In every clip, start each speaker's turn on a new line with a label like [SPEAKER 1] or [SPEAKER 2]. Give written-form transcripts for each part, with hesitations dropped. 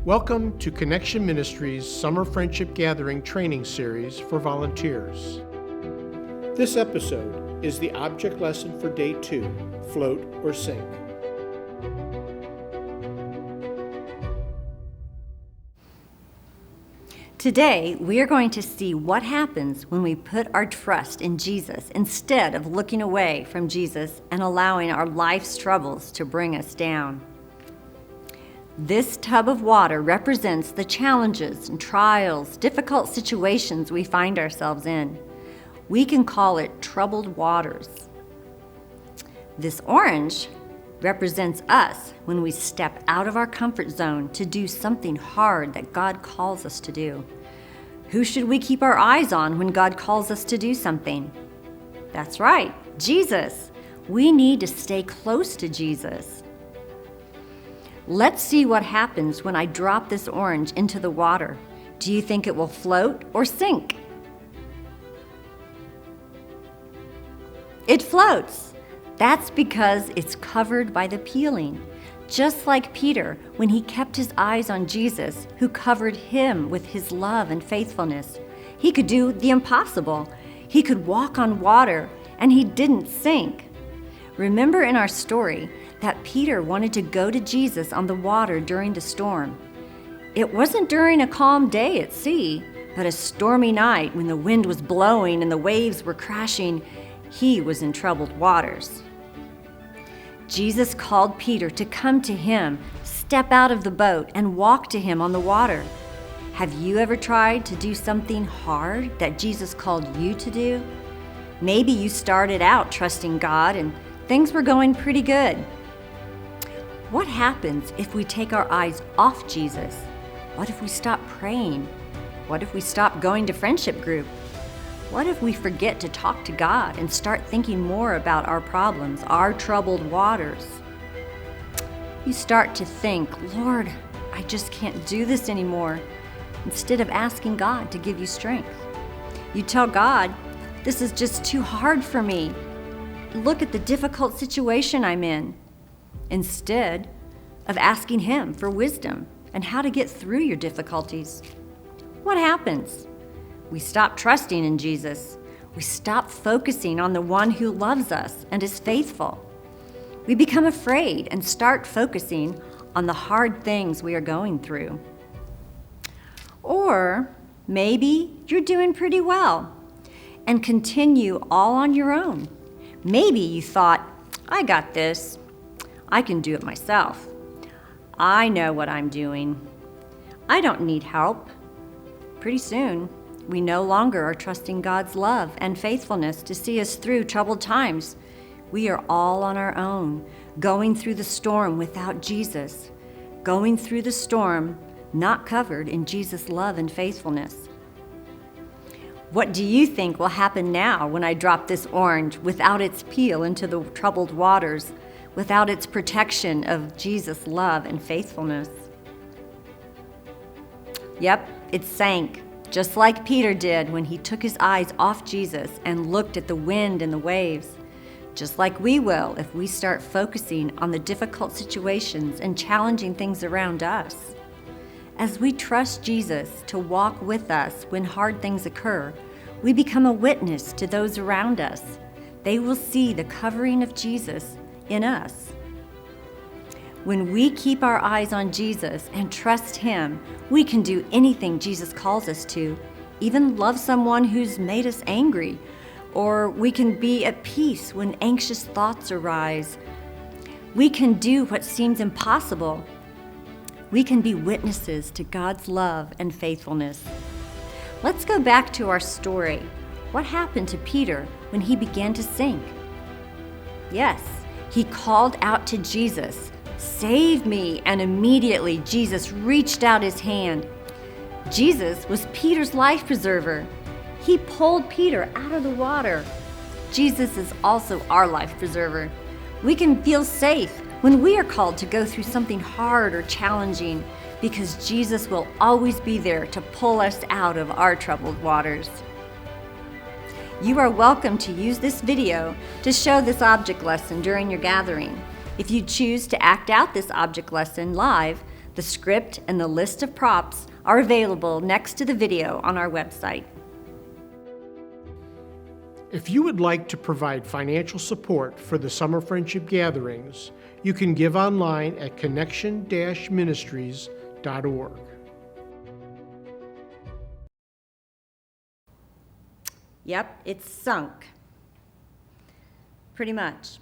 [SPEAKER 1] Welcome to Connection Ministries Summer Friendship Gathering Training Series for volunteers. This episode is the object lesson for Day 2, Float or Sink.
[SPEAKER 2] Today, we are going to see what happens when we put our trust in Jesus instead of looking away from Jesus and allowing our life's troubles to bring us down. This tub of water represents the challenges and trials, difficult situations we find ourselves in. We can call it troubled waters. This orange represents us when we step out of our comfort zone to do something hard that God calls us to do. Who should we keep our eyes on when God calls us to do something? That's right, Jesus. We need to stay close to Jesus. Let's see what happens when I drop this orange into the water. Do you think it will float or sink? It floats. That's because it's covered by the peeling. Just like Peter, when he kept his eyes on Jesus, who covered him with his love and faithfulness. He could do the impossible. He could walk on water, and he didn't sink. Remember in our story that Peter wanted to go to Jesus on the water during the storm. It wasn't during a calm day at sea, but a stormy night when the wind was blowing and the waves were crashing. He was in troubled waters. Jesus called Peter to come to him, step out of the boat, and walk to him on the water. Have you ever tried to do something hard that Jesus called you to do? Maybe you started out trusting God and things were going pretty good. What happens if we take our eyes off Jesus? What if we stop praying? What if we stop going to friendship group? What if we forget to talk to God and start thinking more about our problems, our troubled waters? You start to think, Lord, I just can't do this anymore, instead of asking God to give you strength. You tell God, this is just too hard for me. Look at the difficult situation I'm in, instead of asking Him for wisdom and how to get through your difficulties. What happens? We stop trusting in Jesus. We stop focusing on the one who loves us and is faithful. We become afraid and start focusing on the hard things we are going through. Or maybe you're doing pretty well and continue all on your own. Maybe you thought, I got this. I can do it myself. I know what I'm doing. I don't need help. Pretty soon, we no longer are trusting God's love and faithfulness to see us through troubled times. We are all on our own, going through the storm without Jesus, going through the storm not covered in Jesus' love and faithfulness. What do you think will happen now when I drop this orange without its peel into the troubled waters, without its protection of Jesus' love and faithfulness? Yep, it sank, just like Peter did when he took his eyes off Jesus and looked at the wind and the waves, just like we will if we start focusing on the difficult situations and challenging things around us. As we trust Jesus to walk with us when hard things occur, we become a witness to those around us. They will see the covering of Jesus in us. When we keep our eyes on Jesus and trust Him, we can do anything Jesus calls us to, even love someone who's made us angry, or we can be at peace when anxious thoughts arise. We can do what seems impossible. We can be witnesses to God's love and faithfulness. Let's go back to our story. What happened to Peter when he began to sink? Yes, he called out to Jesus, "Save me!" And immediately Jesus reached out His hand. Jesus was Peter's life preserver. He pulled Peter out of the water. Jesus is also our life preserver. We can feel safe when we are called to go through something hard or challenging, because Jesus will always be there to pull us out of our troubled waters. You are welcome to use this video to show this object lesson during your gathering. If you choose to act out this object lesson live, The script and the list of props are available next to the video on our website.
[SPEAKER 1] If you would like to provide financial support for the Summer Friendship Gatherings, you can give online at connection-ministries.org.
[SPEAKER 2] Yep, it's sunk. Pretty much.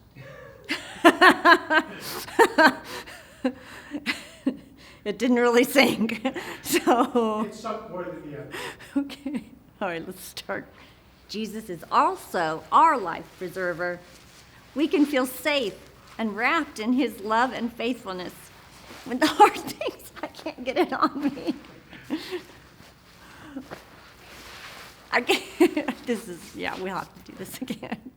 [SPEAKER 2] It didn't really sink. So,
[SPEAKER 1] It's sunk more than the other.
[SPEAKER 2] okay. All right, let's start. Jesus is also our life preserver. We can feel safe and wrapped in his love and faithfulness. When the hard things, I can't get it on me. I can't, we'll have to do this again.